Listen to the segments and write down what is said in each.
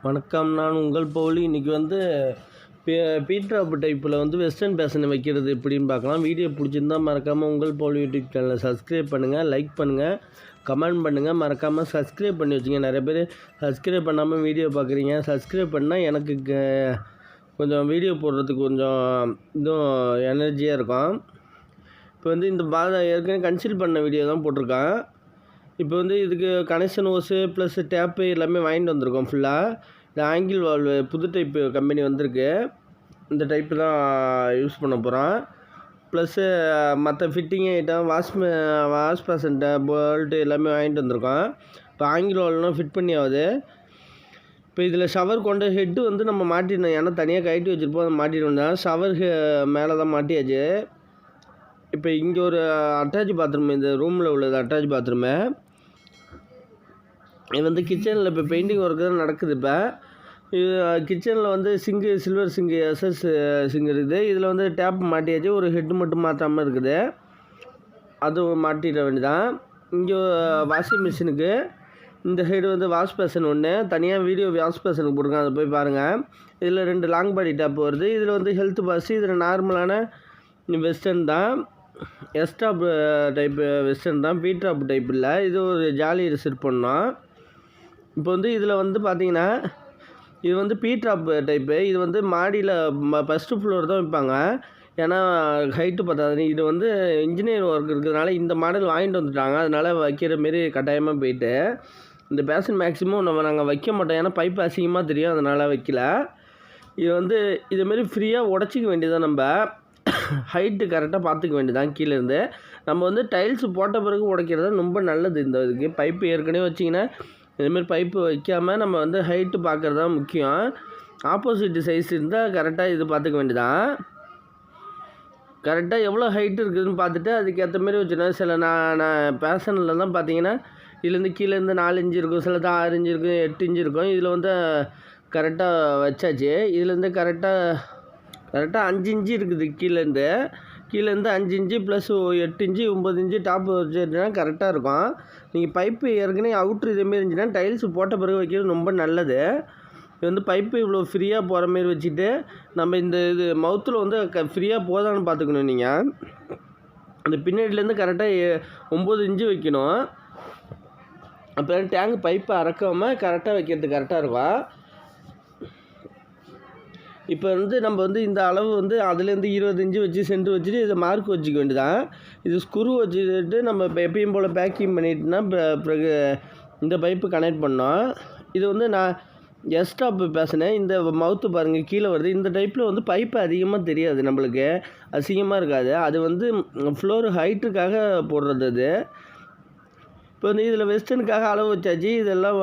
வணக்கம். நான் உங்கள் பவுலி. இன்றைக்கி வந்து பீட்ராப் டைப்பில் வந்து வெஸ்டர்ன் பேஷன் வைக்கிறது எப்படின்னு பார்க்கலாம். வீடியோ பிடிச்சிருந்தால் மறக்காமல் உங்கள் பவுலி யூடியூப் சேனலை சப்ஸ்கிரைப் பண்ணுங்கள், லைக் பண்ணுங்கள், கமெண்ட் பண்ணுங்கள். மறக்காமல் சப்ஸ்கிரைப் பண்ணி வச்சுங்க. நிறைய பேர் சப்ஸ்கிரைப் பண்ணாமல் வீடியோ பார்க்குறீங்க. சப்ஸ்கிரைப் பண்ணால் எனக்கு கொஞ்சம் வீடியோ போடுறதுக்கு கொஞ்சம் இதுவும் எனர்ஜியாக இருக்கும். இப்போ வந்து இந்த ஏற்கனவே கன்சில் பண்ண வீடியோ தான் போட்டிருக்கேன். இப்போ வந்து இதுக்கு கனெக்ஷன் ஓஸு ப்ளஸ் டேப்பு எல்லாமே வாங்கிட்டு வந்திருக்கோம் ஃபுல்லாக. இந்த ஆங்கிள் வால்வு புது டைப்பு கம்பெனி வந்திருக்கு. இந்த டைப்பு தான் யூஸ் பண்ண போகிறோம். ப்ளஸ்ஸு மற்ற ஃபிட்டிங் ஐட்டம் வாஷ் பேசண்ட்டை போல்ட்டு எல்லாமே வாங்கிட்டு வந்திருக்கோம். இப்போ ஆங்கிள் வால்வ்லாம் ஃபிட் பண்ணி ஆகுது. இப்போ இதில் ஷவர் கொண்ட ஹெட்டு வந்து நம்ம மாட்டிடணும். ஏன்னா தனியாக கழட்டி வச்சுருப்போம், அதை மாட்டிட்டு வந்தால் ஷவர் மேலே தான் மாட்டியாச்சு. இப்போ இங்கே ஒரு அட்டாச் பாத்ரூம், இந்த ரூமில் உள்ளது அட்டாச் பாத்ரூமு. இது வந்து கிச்சனில் இப்போ பெயிண்டிங் ஒர்க்கு தான் நடக்குது. இப்போ இது கிச்சனில் வந்து சில்வர் சிங்கு எஸ்எஸ் சிங்கு இருக்குது. இதில் வந்து டேப் மாட்டியாச்சு, ஒரு ஹெட்டு மட்டும் மாற்றாமல் இருக்குது, அது மாட்டிட வேண்டியதான். இங்கே வாஷிங் மிஷினுக்கு இந்த சைடு வந்து வாஷ் பேஷன் ஒன்று தனியாக வீடியோ வாஷ் பேஷனுக்கு போட்டிருக்கேன், அதை போய் பாருங்கள். இதில் 2 லாங் பாடி டேப் வருது. இதில் வந்து ஹெல்த் பாஸ், இதில் நார்மலான வெஸ்டர்ன் தான், எஸ்டாப் டைப்பு வெஸ்டர்ன் தான், பீட்ராப் டைப் இல்லை. இது ஒரு ஜாலி ரிசர்ட் பண்ணோம். இப்போ வந்து இதில் வந்து பார்த்திங்கன்னா இது வந்து பீட்ராப் டைப்பு. இது வந்து மாடியில் ஃபஸ்ட்டு ஃப்ளோர் தான் வைப்பாங்க, ஏன்னா ஹைட்டு பத்தாது. இது வந்து இன்ஜினியர் ஒர்க் இருக்கிறதுனால இந்த மாடல் வாங்கிட்டு வந்துட்டாங்க, அதனால் வைக்கிற மாரி கட்டாயமாக போயிட்டு இந்த பேஷன் மேக்ஸிமம் நாங்கள் வைக்க மாட்டோம், ஏன்னா பைப் அசிங்கமாக தெரியும், அதனால் வைக்கல. இது வந்து இதுமாரி ஃப்ரீயாக உடச்சிக்க வேண்டியதான். நம்ம ஹைட்டு கரெக்டாக பார்த்துக்க வேண்டியதான். கீழேருந்து நம்ம வந்து டைல்ஸு போட்ட பிறகு உடைக்கிறது ரொம்ப நல்லது. இந்த இதுக்கு பைப்பு ஏற்கனவே வச்சிங்கன்னா இதுமாரி பைப்பு வைக்காமல் நம்ம வந்து ஹைட்டு பார்க்குறது தான் முக்கியம். ஆப்போசிட் சைஸ் இருந்தால் கரெக்டாக இது பார்த்துக்க வேண்டியதான். கரெக்டாக எவ்வளோ ஹைட்டு இருக்குதுன்னு பார்த்துட்டு அதுக்கேற்ற மாரி வச்சுனா. சில நான் பேஷனில் தான் பார்த்தீங்கன்னா இதுலேருந்து கீழேருந்து 4 இன்ச்சு இருக்கும், சிலது 6 இன்ச்சு இருக்கும், 8 இன்ச்சு இருக்கும். இதில் வந்து கரெக்டாக வச்சாச்சு. இதுலேருந்து கரெக்டாக 5 இன்ச்சு இருக்குது. கீழேருந்து 5 inch plus 8 inch 9 inch top வச்சுட்டுனா கரெக்டாக இருக்கும். நீங்கள் பைப்பு ஏற்கனவே அவுட்ரு இதேமாரி இருந்துச்சுன்னா டைல்ஸு போட்ட பிறகு வைக்கிறது ரொம்ப நல்லது. இது வந்து பைப்பு இவ்வளோ ஃப்ரீயாக போகிற மாரி வச்சுட்டு நம்ம இந்த இது மவுத்தில் வந்து ஃப்ரீயாக போதான்னு பார்த்துக்கணும். நீங்கள் அந்த பின்னாடிலேருந்து கரெக்டாக 9 இன்ச்சு வைக்கணும். அப்போ டேங்க் பைப்பை அறக்காமல் கரெக்டாக வைக்கிறது கரெக்டாக இருக்கும். இப்போ வந்து நம்ம வந்து இந்த அளவு வந்து அதுலேருந்து 20 இன்ச்சு வச்சு சென்ட்ரு வச்சுட்டு இதை மார்க் வச்சுக்க வேண்டியதான். இது ஸ்க்ரூ வச்சுட்டு நம்ம இப்போ எப்பயும் போல் பேக்கிங் பண்ணிட்டுனா பிறகு இந்த பைப்பு கனெக்ட் பண்ணோம். இது வந்து நான் எஸ்டாப் பேசினேன். இந்த மவுத்து பாருங்கள் கீழே வருது. இந்த டைப்பில் வந்து பைப்பு அதிகமாக தெரியாது, நம்மளுக்கு அசிங்கமாக இருக்காது. அது வந்து ஃப்ளோர் ஹைட்டுக்காக போடுறது. அது இப்போ வந்து இதில் வெஸ்டர்னுக்காக அளவு வச்சாச்சு. இதெல்லாம்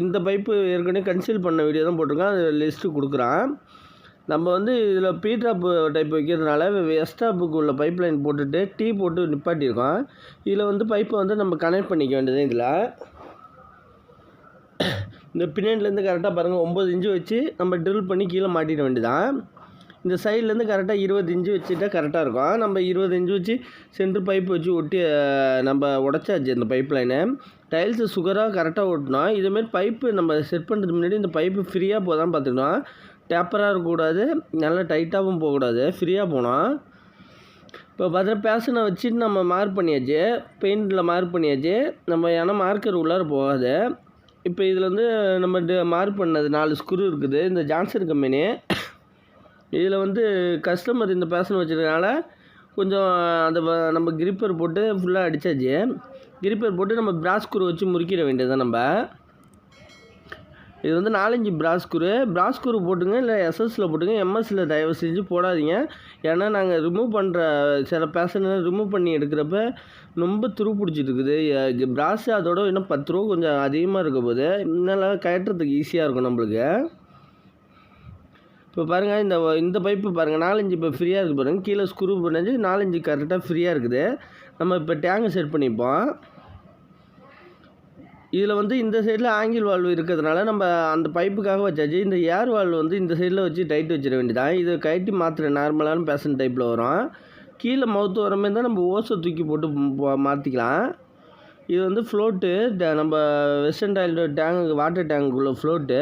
இந்த பைப்பு ஏற்கனவே கன்சில் பண்ண வீடியோ தான் போட்டிருக்கேன், அது லிஸ்ட்டு கொடுக்குறான். நம்ம வந்து இதில் பீட்ராப் டைப் வைக்கிறதுனால எஸ்டாப்புக்கு உள்ள பைப் லைன் போட்டுட்டு டீ போட்டு நிப்பாட்டியிருக்கோம். இதில் வந்து பைப்பை வந்து நம்ம கனெக்ட் பண்ணிக்க வேண்டியது. இதில் இந்த பின்னாடிலேருந்து கரெக்டாக பாருங்கள் 9 இன்ச்சு வச்சு நம்ம ட்ரில் பண்ணி கீழே மாட்டிட வேண்டியதான். இந்த சைட்லேருந்து கரெக்டாக 20 இன்ச்சு வச்சுட்டா கரெக்டாக இருக்கும். நம்ம 20 இன்ச்சு வச்சு சென்ட்ரு பைப்பு வச்சு ஒட்டி நம்ம உடச்சாச்சு இந்த பைப் லைனு. டைல்ஸு சுகராக கரெக்டாக ஓட்டணும். இதுமாரி பைப்பு நம்ம செட் பண்ணுறதுக்கு முன்னாடி இந்த பைப்பு ஃப்ரீயாக போதான் பார்த்துக்கணும். டேப்பராக இருக்கக்கூடாது, நல்லா டைட்டாகவும் போகக்கூடாது, ஃப்ரீயாக போகணும். இப்போ பார்த்தீங்கன்னா பேஷனை வச்சுட்டு நம்ம மார்க் பண்ணியாச்சு, பெயிண்டில் மார்க் பண்ணியாச்சு. நம்ம ஏன்னா மார்க்கர் உள்ளார போகாது. இப்போ இதில் வந்து நம்ம மார்க் பண்ணது 4 ஸ்க்ரூ இருக்குது. இந்த ஜான்சன் கம்பெனி. இதில் வந்து கஸ்டமர் இந்த பேஷன் வச்சுருக்கனால கொஞ்சம் அந்த நம்ம கிரிப்பர் போட்டு ஃபுல்லாக அடித்தாச்சு. கிரிப்பர் போட்டு நம்ம பிராஸ் ஸ்க்ரூ வச்சு முறுக்கிட வேண்டியது நம்ம. இது வந்து 4 இன்ச்சு பிராஸ் ஸ்க்ரூ போட்டுங்க, இல்லை எஸ்எஸ்சில் போட்டுங்க. எம்எஸ்சில் தயவு செஞ்சு போடாதீங்க. ஏன்னா நாங்கள் ரிமூவ் பண்ணுற சில பேஷனை ரிமூவ் பண்ணி எடுக்கிறப்ப ரொம்ப துரு பிடிச்சிட்டு இருக்குது. பிராஸு அதோட இன்னும் 10 ரூபா கொஞ்சம் அதிகமாக இருக்க போது, இதனால் கட்டுறதுக்கு ஈஸியாக இருக்கும் நம்மளுக்கு. இப்போ பாருங்கள் இந்த பைப்பு பாருங்கள் 4 இன்ச்சு இப்போ ஃப்ரீயாக இருக்குது பாருங்கள். கீழே ஸ்க்ரூ பண்ணி 4 இன்ச்சு கரெக்டாக ஃப்ரீயாக இருக்குது. நம்ம இப்போ டேங்கை செட் பண்ணிப்போம். இதில் வந்து இந்த சைடில் ஆங்கிள் வால்வு இருக்கிறதுனால நம்ம அந்த பைப்புக்காக வச்சாச்சு. இந்த ஏர் வால்வு வந்து இந்த சைடில் வச்சு டைட் வச்சிட வேண்டியதான். இது கட்டி மாத்திர நார்மலான பேஷன் டைப்பில் வரும். கீழே மவுத்து வர மாதிரி தான் நம்ம ஓஸை தூக்கி போட்டு மாற்றிக்கலாம். இது வந்து ஃப்ளோட்டு நம்ம வெஸ்டர்ன் டாய்லெட் டேங்க் வாட்டர் டேங்குக்குள்ள ஃப்ளோட்டு.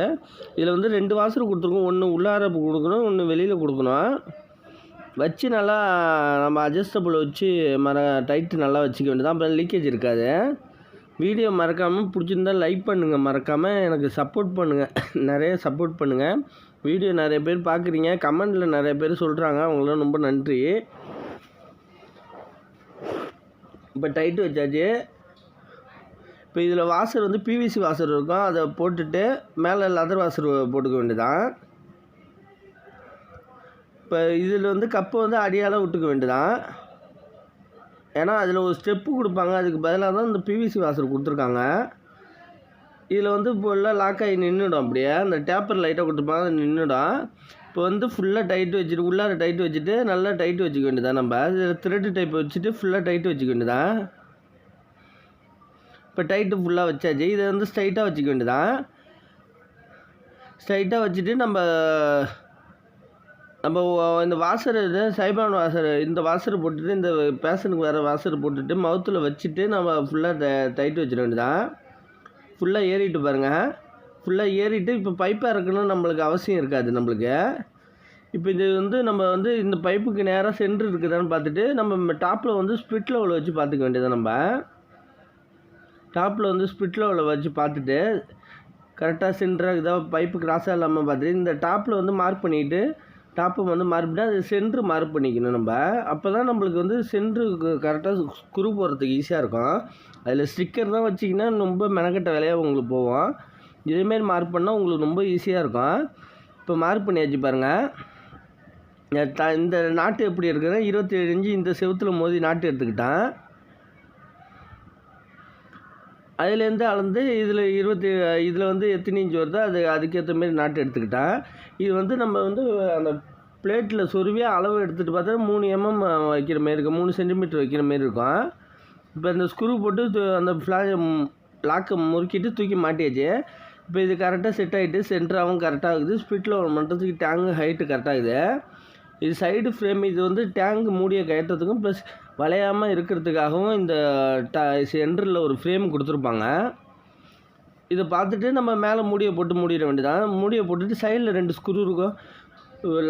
இதில் வந்து 2 வாசர் கொடுத்துருக்கோம். ஒன்று உள்ளார கொடுக்கணும், ஒன்று வெளியில் கொடுக்கணும். வச்சு நல்லா நம்ம அட்ஜஸ்டபிள் வச்சு டைட்டு நல்லா வச்சுக்க வேண்டியதான். அப்புறம் லீக்கேஜ் இருக்காது. வீடியோ மறக்காமல் பிடிச்சிருந்தால் லைக் பண்ணுங்கள். மறக்காமல் எனக்கு சப்போர்ட் பண்ணுங்கள், நிறைய சப்போர்ட் பண்ணுங்கள். வீடியோ நிறைய பேர் பார்க்குறீங்க, கமெண்டில் நிறைய பேர் சொல்கிறாங்க, அவங்களாம் ரொம்ப நன்றி. இப்போ டைட்டு வச்சாச்சு. இப்போ இதில் வாசர் வந்து பிவிசி வாசர் இருக்கும், அதை போட்டுட்டு மேலே லெதர் வாசர் போட்டுக்க வேண்டியதான். இப்போ இதில் வந்து கப்பை வந்து அடியால் விட்டுக்க வேண்டியதான். ஏன்னா அதில் ஒரு ஸ்டெப்பு கொடுப்பாங்க, அதுக்கு பதிலாக தான் இந்த பிவிசி வாசர் கொடுத்துருக்காங்க. இதில் வந்து இப்போ எல்லாம் லாக் ஆகி நின்றுடும். அப்படியே அந்த டேப்பர் லைட்டாக கொடுத்துருப்பாங்க, அது நின்றுடும். இப்போ வந்து ஃபுல்லாக டைட்டு வச்சுட்டு உள்ளார டைட்டு வச்சுட்டு நல்லா டைட்டு வச்சுக்க வேண்டியதான். நம்ம இதில் த்ரெட்டு டைப் வச்சுட்டு ஃபுல்லாக டைட்டு வச்சுக்க வேண்டியதான். இப்போ டைட்டு ஃபுல்லாக வச்சாச்சு. இதை வந்து ஸ்ட்ரைட்டாக வச்சுக்க வேண்டியதான். ஸ்ட்ரைட்டாக வச்சுட்டு நம்ம இந்த வாசர் சைபான் வாசர், இந்த வாசர் போட்டுட்டு இந்த பேஷனுக்கு வேறு வாசர் போட்டுட்டு மவுத்தில் வச்சுட்டு நம்ம ஃபுல்லாக டைட்டு வச்சிட வேண்டியதான். ஃபுல்லாக ஏறிட்டு பாருங்கள். ஃபுல்லாக ஏறிட்டு இப்போ பைப்பாக இருக்கணும்னு நம்மளுக்கு அவசியம் இருக்காது. நம்மளுக்கு இப்போ இது வந்து நம்ம வந்து இந்த பைப்புக்கு நேராக சென்ட்ரு இருக்குதான்னு பார்த்துட்டு நம்ம டாப்பில் வந்து ஸ்பிட் லெவலில் வச்சு பார்த்துக்க வேண்டியதான். நம்ம டாப்பில் வந்து ஸ்பிட் லெவலில் வச்சு பார்த்துட்டு கரெக்டாக சென்டராக இதாக பைப்பு கிராஸாக இல்லாமல் பார்த்துட்டு இந்த டாப்பில் வந்து மார்க் பண்ணிவிட்டு டாப்பை வந்து மார்க் பண்ணி அது சென்ட்ரு மார்க் பண்ணிக்கணும். நம்ம அப்போ தான் நம்மளுக்கு வந்து சென்ட்ரு கரெக்டாக ஸ்க்ரூ போடுறதுக்கு ஈஸியாக இருக்கும். அதில் ஸ்டிக்கர் தான் வச்சிங்கன்னா ரொம்ப மெனக்கட்ட வேலையாக உங்களுக்கு போவோம். இதேமாரி மார்க் பண்ணால் உங்களுக்கு ரொம்ப ஈஸியாக இருக்கும். இப்போ மார்க் பண்ணியாச்சு பாருங்கள். இந்த நாட்டு எப்படி இருக்குதுன்னா 27 இன்ச்சு இந்த செவுத்தில் மோதி நாட்டு எடுத்துக்கிட்டேன். அதுலேருந்து அளந்து இதில் வந்து எத்தனை இன்ச்சு வருதோ அதுக்கேற்ற மாரி நாட்டு எடுத்துக்கிட்டேன். இது வந்து நம்ம வந்து அந்த பிளேட்டில் சொருவியாக அளவு எடுத்துகிட்டு பார்த்தா 3 mm வைக்கிற மாரி இருக்கும், 3 சென்டிமீட்டர் வைக்கிற மாரி இருக்கும். இப்போ இந்த ஸ்க்ரூ போட்டு அந்த லாக்கை முறுக்கிட்டு தூக்கி மாட்டியாச்சு. இப்போ இது கரெக்டாக செட் ஆகிட்டு சென்டராகவும் கரெக்டாக இருக்குது. ஸ்பிட் லெவல் பண்ணுறதுக்கு டேங்கு ஹைட்டு கரெக்டாகுது. இது சைடு ஃப்ரேம், இது வந்து டேங்க் மூடியை கட்டுறதுக்கும் ப்ளஸ் வளையாமல் இருக்கிறதுக்காகவும் இந்த சென்டரில் ஒரு ஃப்ரேம் கொடுத்துருப்பாங்க. இதை பார்த்துட்டு நம்ம மேலே மூடியை போட்டு மூடிட வேண்டியதான். மூடியை போட்டுட்டு சைடில் 2 ஸ்க்ரூ இருக்கும்,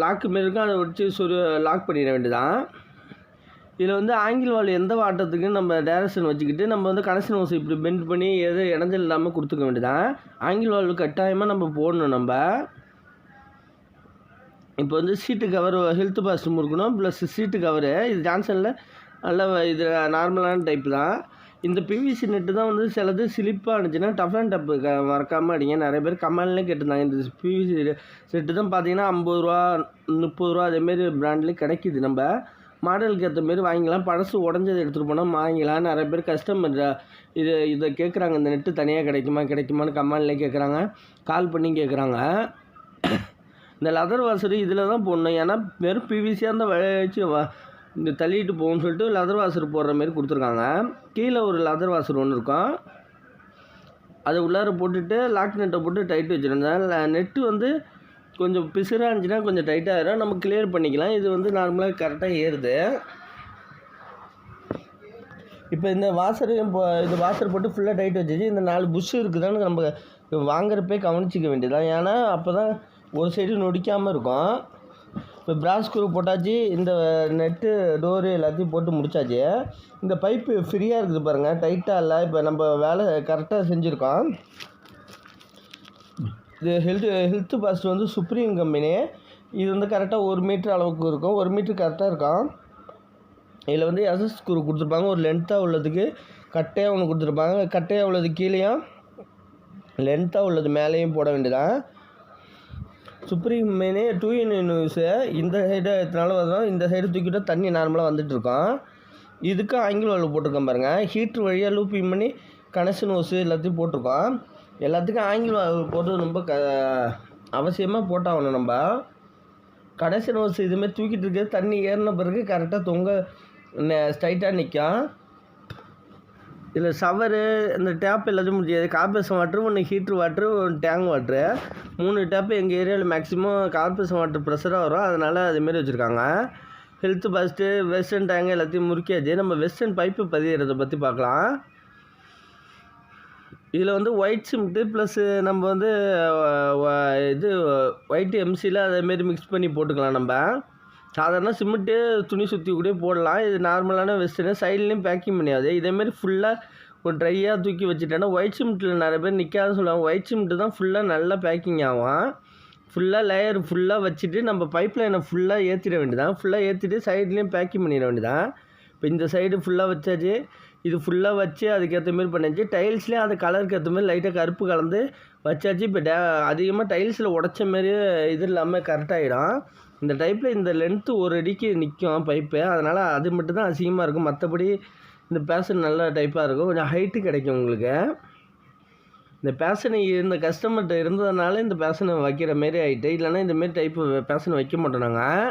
லாக்கு மாரி இருக்கும், அதை வச்சு லாக் பண்ணிட வேண்டியதான். இதில் வந்து ஆங்கிள் வால் எந்த வாட்டத்துக்கு நம்ம டைரக்ஷன் வச்சுக்கிட்டு நம்ம வந்து கனெக்ஷன் ஹோஸ் இப்படி பெண்ட் பண்ணி எது இடைஞ்சல் இல்லாமல் கொடுத்துக்க வேண்டியதான். ஆங்கிள் வால் கட்டாயமாக நம்ம போடணும். நம்ம இப்போ வந்து சீட்டு கவர் ஹெல்த் பாஸ்ட்ரூம் இருக்கணும், ப்ளஸ் சீட்டு கவரு இது ஜான்சனில் நல்லா இது நார்மலான டைப்பு தான். இந்த பிவிசி நெட்டு தான் வந்து சிலது ஸ்லிப்பாக இருந்துச்சுன்னா டஃப் அண்ட் டப்பு மறக்காமல் அடிங்க. நிறைய பேர் கமெண்ட்லேயே கேட்டிருந்தாங்க. இந்த பிவிசி செட்டு தான் பார்த்தீங்கன்னா 50 ரூபா 30 ரூபா அதேமாரி பிராண்ட்லேயே கிடைக்கிது. நம்ம மாடலுக்கு ஏற்ற மாரி வாங்கிக்கலாம். பழசு உடஞ்சதை எடுத்துகிட்டு போனால் வாங்கிக்கலாம். நிறைய பேர் கஸ்டமர் இதை கேட்குறாங்க, இந்த நெட்டு தனியாக கிடைக்குமான்னு கமெண்ட்லேயே கேட்குறாங்க, கால் பண்ணி கேட்குறாங்க. இந்த லெதர் வாசர் இதில் தான் போடணும். ஏன்னா வெறும் பிவிசியாக இருந்தால் வச்சு இந்த தள்ளிட்டு போகும்னு சொல்லிட்டு லெதர் வாசர் போடுற மாரி கொடுத்துருக்காங்க. கீழே ஒரு லெதர் வாசர் ஒன்று இருக்கும், அதை உள்ளார போட்டுட்டு லாக் நெட்டை போட்டு டைட்டு வச்சுருந்தேன். நெட்டு வந்து கொஞ்சம் பிசுராக இருந்துச்சுன்னா கொஞ்சம் டைட்டாக ஆகிடும், நம்ம கிளியர் பண்ணிக்கலாம். இது வந்து நார்மலாக கரெக்டாக ஏறுது. இப்போ இந்த வாசரையும் இது வாசர் போட்டு ஃபுல்லாக டைட் வச்சுச்சு. இந்த 4 புஷ் இருக்குதான்னு நம்ம வாங்குறப்பே கவனிச்சிக்க வேண்டியதான். ஏன்னா அப்போ தான் ஒரு சைடு நொடிக்காமல் இருக்கும். இப்போ பிராஸ் ஸ்க்ரூ போட்டாச்சு, இந்த நெட்டு டோரு எல்லாத்தையும் போட்டு முடித்தாச்சு. இந்த பைப்பு ஃப்ரீயாக இருக்குது பாருங்கள், டைட்டாக இல்லை. இப்போ நம்ம வேலை கரெக்டாக செஞ்சுருக்கோம். இது ஹெல்த் பாஸ்ட் வந்து சுப்ரீம் கம்பெனி. இது வந்து கரெக்டாக 1 மீட்டர் அளவுக்கு இருக்கும், 1 மீட்டர் கரெக்டாக இருக்கும். இதில் வந்து எஸ்எஸ் ஸ்க்ரூ கொடுத்துருப்பாங்க, ஒரு லென்த்தாக உள்ளதுக்கு கட்டையாக ஒன்று கொடுத்துருப்பாங்க. கட்டையாக உள்ளது கீழேயும் லென்த்தாக உள்ளது மேலேயும் போட வேண்டியதான். சுப்ரீம் மீனே 2-in-1 யூஸு. இந்த சைடு எத்தனால வரும், இந்த சைடு தூக்கிட்டு தண்ணி நார்மலாக வந்துட்டுருக்கோம். இதுக்கு ஆங்கிள் வால்வு போட்டிருக்கோம் பாருங்கள். ஹீட்ரு வழியாக லூப்பிங் பண்ணி கனெக்ஷன் ஹோஸு எல்லாத்தையும் போட்டிருக்கோம். எல்லாத்துக்கும் ஆங்கிள் வால்வு போட்டு ரொம்ப அவசியமாக போட்டாகணும். நம்ம கனெக்ஷன் ஹோஸ் இதுமாதிரி தூக்கிட்டு இருக்கிறது தண்ணி ஏறின பிறகு கரெக்டாக தொங்க ஸ்ட்ரைட்டாக நிற்கும். இதில் ஷவரு இந்த டேப் எல்லாத்தையும் முடியாது. கார்பரேஷன் வாட்ரு, 1 ஹீட்ரு வாட்ரு, 1 டேங்க் வாட்ரு, 3 டேப்பு எங்கள் ஏரியாவில் மேக்ஸிமம் கார்பரேஷன் வாட்ரு ப்ரெஷராக வரும், அதனால் அதுமாரி வச்சுருக்காங்க. ஹெல்த் பாஸ்ட்டு வெஸ்டர்ன் டேங்க் எல்லாத்தையும் முறுக்கியாச்சு. நம்ம வெஸ்டர்ன் பைப்பு பதிகிறத பற்றி பார்க்கலாம். இதில் வந்து ஒயிட் சிமெண்ட்டு ப்ளஸ்ஸு நம்ம வந்து இது ஒயிட் எம்சியில் அதேமாரி மிக்ஸ் பண்ணி போட்டுக்கலாம். நம்ம சாதாரண சிமெண்ட்டு துணி சுற்றி கூட போடலாம். இது நார்மலான வெஸ்டர்னு சைட்லேயும் பேக்கிங் பண்ணியாது. இதேமாரி ஃபுல்லாக ஒரு ட்ரையாக தூக்கி வச்சுட்டேன்னா ஒயிட் சிமெண்ட்டில் நிறைய பேர் நிற்காதுன்னு சொல்லுவாங்க. ஒயிட் சிமெண்ட்டு தான் ஃபுல்லாக நல்லா பேக்கிங் ஆகும். ஃபுல்லாக லேயர் ஃபுல்லாக வச்சுட்டு நம்ம பைப் லைனை ஃபுல்லாக ஏற்றிட வேண்டியதான். ஃபுல்லாக ஏற்றிட்டு சைட்லேயும் பேக்கிங் பண்ணிட வேண்டியதான். இப்போ இந்த சைடு ஃபுல்லாக வச்சாச்சு. இது ஃபுல்லாக வச்சு அதுக்கேற்ற மாரி பண்ணியாச்சு. டைல்ஸ்லேயும் அது கலருக்கு ஏற்ற மாதிரி லைட்டாக கருப்பு கலந்து வச்சாச்சு. இப்போ அதிகமாக டைல்ஸில் உடச்ச மாரி இது இல்லாமல் கரெக்டாகிடும். இந்த டைப்பில் இந்த லென்த்து ஒரு அடிக்கு நிற்கும் பைப்பு. அதனால் அது மட்டும் தான் அசிங்கமாக இருக்கும். மற்றபடி இந்த பேஷன் நல்ல டைப்பாக இருக்கும். கொஞ்சம் ஹைட்டு கிடைக்கும் உங்களுக்கு. இந்த பேஷனை இந்த கஸ்டமர்கிட்ட இருந்ததுனால இந்த பேஷனை வைக்கிற மாரி ஆகிட்டு. இல்லைன்னா இந்தமாரி டைப்பு பேஷனை வைக்க மாட்டோம் நாங்கள்.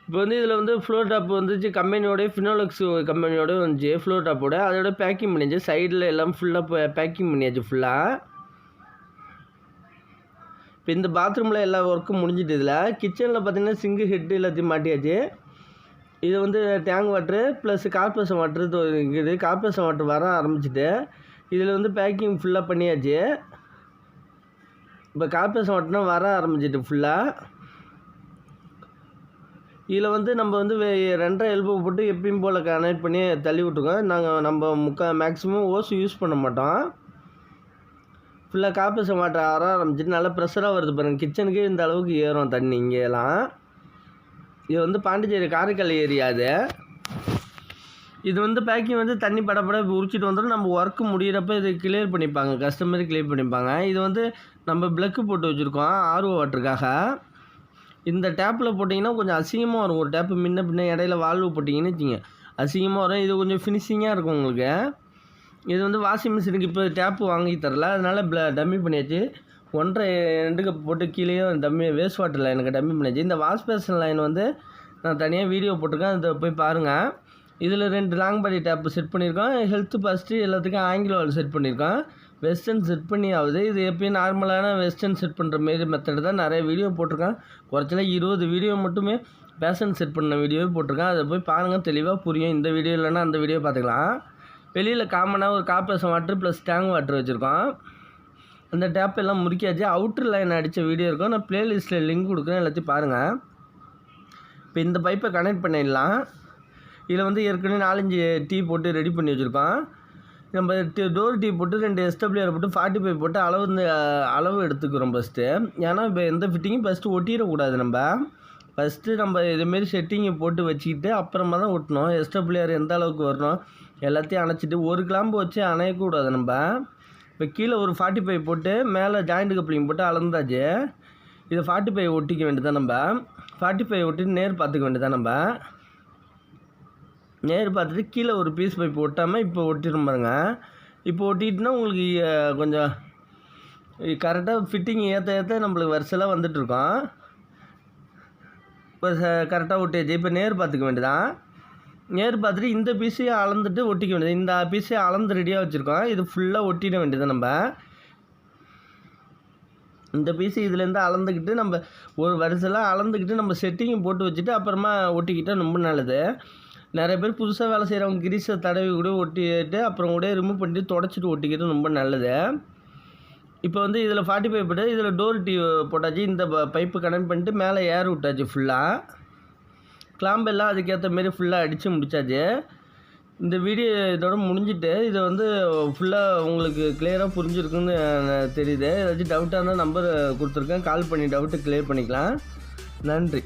இப்போ வந்து இதில் வந்து ஃப்ளோர் டாப் வந்துச்சு கம்பெனியோடய ஃபினோலக்ஸ் கம்பெனியோடய வந்துச்சு ஃப்ளோர் டாப்போட. அதோட பேக்கிங் பண்ணியாச்சு. சைடில் எல்லாம் ஃபுல்லாக பேக்கிங் பண்ணியாச்சு ஃபுல்லாக. இப்போ இந்த பாத்ரூமில் எல்லா ஒர்க்கும் முடிஞ்சிட்டு. இதில் கிச்சனில் பார்த்திங்கன்னா சிங்கு ஹெட்டு எல்லாத்தையும் மாட்டியாச்சு. இது வந்து tank water plus corporation water இருக்குது. கார்பரேஷன் வாட்ரு வர ஆரம்பிச்சிட்டு இதில் வந்து பேக்கிங் ஃபுல்லாக பண்ணியாச்சு. இப்போ கார்பரேஷன் வாட்டர்னா வர ஆரம்பிச்சிட்டு ஃபுல்லாக. இதில் வந்து நம்ம வந்து 2.5 எல்போ போட்டு எப்பயும் போல் கனெக்ட் பண்ணி தள்ளி விட்ருக்கோம். நம்ம மேக்ஸிமம் ஓஸ் யூஸ் பண்ண மாட்டோம். ஃபுல்லாக கார்பரேஷன் வாட்டர் வர ஆரம்பிச்சிட்டு நல்லா ப்ரெஷராக வருது பாருங்கள். கிச்சனுக்கே இந்த அளவுக்கு ஏறும் தண்ணி இங்கேலாம். இது வந்து பாண்டிச்சேரி காரைக்கால் ஏரியா அது. இது வந்து பேக்கிங் வந்து தண்ணி படப்பட உரிச்சிட்டு வந்துடும். நம்ம ஒர்க்கு முடிகிறப்ப இது கிளியர் பண்ணிப்பாங்க, கஸ்டமர் கிளியர் பண்ணிப்பாங்க. இது வந்து நம்ம ப்ளக்கு போட்டு வச்சுருக்கோம் ஆர்ஓ வாட்டருக்காக. இந்த டேப்பில் போட்டிங்கன்னா கொஞ்சம் அசிங்கமாக வரும். ஒரு டேப்பு முன்ன பின்ன இடையில வால்வு போட்டிங்கன்னு வச்சுங்க அசிங்கமாக வரும். இது கொஞ்சம் ஃபினிஷிங்காக இருக்கும் உங்களுக்கு. இது வந்து வாஷிங் மிஷினுக்கு இப்போ டேப்பு வாங்கி தரல, அதனால் டம்மி பண்ணியாச்சு. 1.5 கப் போட்டு கீழே டம்மி வேஸ்ட் வாட்டர் லைனுக்கு டம்மி பண்ணியாச்சு. இந்த வாஷ் பேஷன் லைன் வந்து நான் தனியாக வீடியோ போட்டிருக்கேன், அதை போய் பாருங்கள். இதில் 2 லாங் பாடி டேப்பு செட் பண்ணியிருக்கோம். ஹெல்த்து ஃபஸ்ட்டு எல்லாத்துக்கும் ஆங்கிலோ வால் செட் பண்ணியிருக்கோம். வெஸ்டர்ன் செட் பண்ணி ஆகுது. இது எப்பயும் நார்மலான வெஸ்டர்ன் செட் பண்ணுற மாரி மெத்தடு தான். நிறைய வீடியோ போட்டிருக்கேன். குறைச்சல 20 வீடியோ மட்டுமே பேஷன் செட் பண்ண வீடியோவே போட்டிருக்கேன். அதை போய் பாருங்கள், தெளிவாக புரியும். இந்த வீடியோ இல்லைன்னா அந்த வீடியோ பார்த்துக்கலாம். வெளியில் காமனாக ஒரு corporation water plus tank water வச்சுருக்கோம். அந்த டேப் எல்லாம் முறிக்காச்சு. அவுட்ரு லைன் அடித்த வீடியோ இருக்கும். நான் ப்ளேலிஸ்ட்டில் லிங்க் கொடுக்குறேன், எல்லாத்தையும் பாருங்கள். இப்போ இந்த பைப்பை கனெக்ட் பண்ணிடலாம். இதில் வந்து ஏற்கனவே 4-5 டீ போட்டு ரெடி பண்ணி வச்சுருக்கோம். நம்ம டோர் டீ போட்டு 2 SWR போட்டு 45 போட்டு அளவு எடுத்துக்கிறோம் ஃபஸ்ட்டு. ஏன்னா இப்போ எந்த ஃபிட்டிங்கும் ஃபஸ்ட்டு ஒட்டிடக்கூடாது. நம்ம இதுமாரி செட்டிங்கை போட்டு வச்சுக்கிட்டு அப்புறமா தான் ஒட்டணும். SWR எந்த அளவுக்கு வரணும் எல்லாத்தையும் அணைச்சிட்டு ஒரு கிளாம்பு வச்சு அணையக்கூடாது. இப்போ கீழே ஒரு 45 போட்டு மேலே ஜாயிண்ட் கப்ளிங் போட்டு அளந்தாச்சு. இதை 45 ஒட்டிக்க வேண்டியதான். 45 ஒட்டிட்டு நேர் பார்த்துக்க வேண்டியதான். நேர் பார்த்துட்டு கீழே ஒரு பீஸ் பைப் ஒட்டாமல் இப்போ ஒட்டிடும் பாருங்க. இப்போ ஒட்டிட்டுனா உங்களுக்கு கொஞ்சம் கரெக்டாக ஃபிட்டிங் ஏற்ற நம்மளுக்கு வரிசலாக வந்துட்டுருக்கோம். இப்போ கரெக்டாக ஒட்டியாச்சு. இப்போ நேர் பார்த்துக்க வேண்டியதான். நேர் பார்த்துட்டு இந்த பீஸையும் அளந்துட்டு ஒட்டிக்க வேண்டியது. இந்த பீஸை அளந்து ரெடியாக வச்சுருக்கோம். இது ஃபுல்லாக ஒட்டிட வேண்டியது. இந்த பீஸு இதுலேருந்து அளந்துக்கிட்டு நம்ம ஒரு வரிசலாக அளந்துக்கிட்டு நம்ம செட்டிங் போட்டு வச்சுட்டு அப்புறமா ஒட்டிக்கிட்டால் ரொம்ப நல்லது. நிறைய பேர் புதுசாக வேலை செய்கிறவங்க கிரீஸை தடவி கூட ஒட்டிட்டு அப்புறம் கூட ரிமூவ் பண்ணிட்டு தொடச்சிட்டு ஒட்டிக்கிட்டு ரொம்ப நல்லது. இப்போ வந்து இதில் 45 போட்டு இதில் டோர் டீ போட்டாச்சு. இந்த பைப்பு கனெக்ட் பண்ணிட்டு மேலே ஏர் விட்டாச்சு. ஃபுல்லாக கிளாம்பு எல்லாம் அதுக்கேற்ற மாரி ஃபுல்லாக அடித்து முடித்தாச்சு. இந்த வீடியோ இதோட முடிஞ்சிட்டு இதை வந்து ஃபுல்லாக உங்களுக்கு கிளியராக புரிஞ்சுருக்குன்னு தெரியுது. ஏதாச்சும் டவுட்டாக இருந்தால் நம்பர் கொடுத்துருக்கேன், கால் பண்ணி டவுட்டு கிளியர் பண்ணிக்கலாம். நன்றி.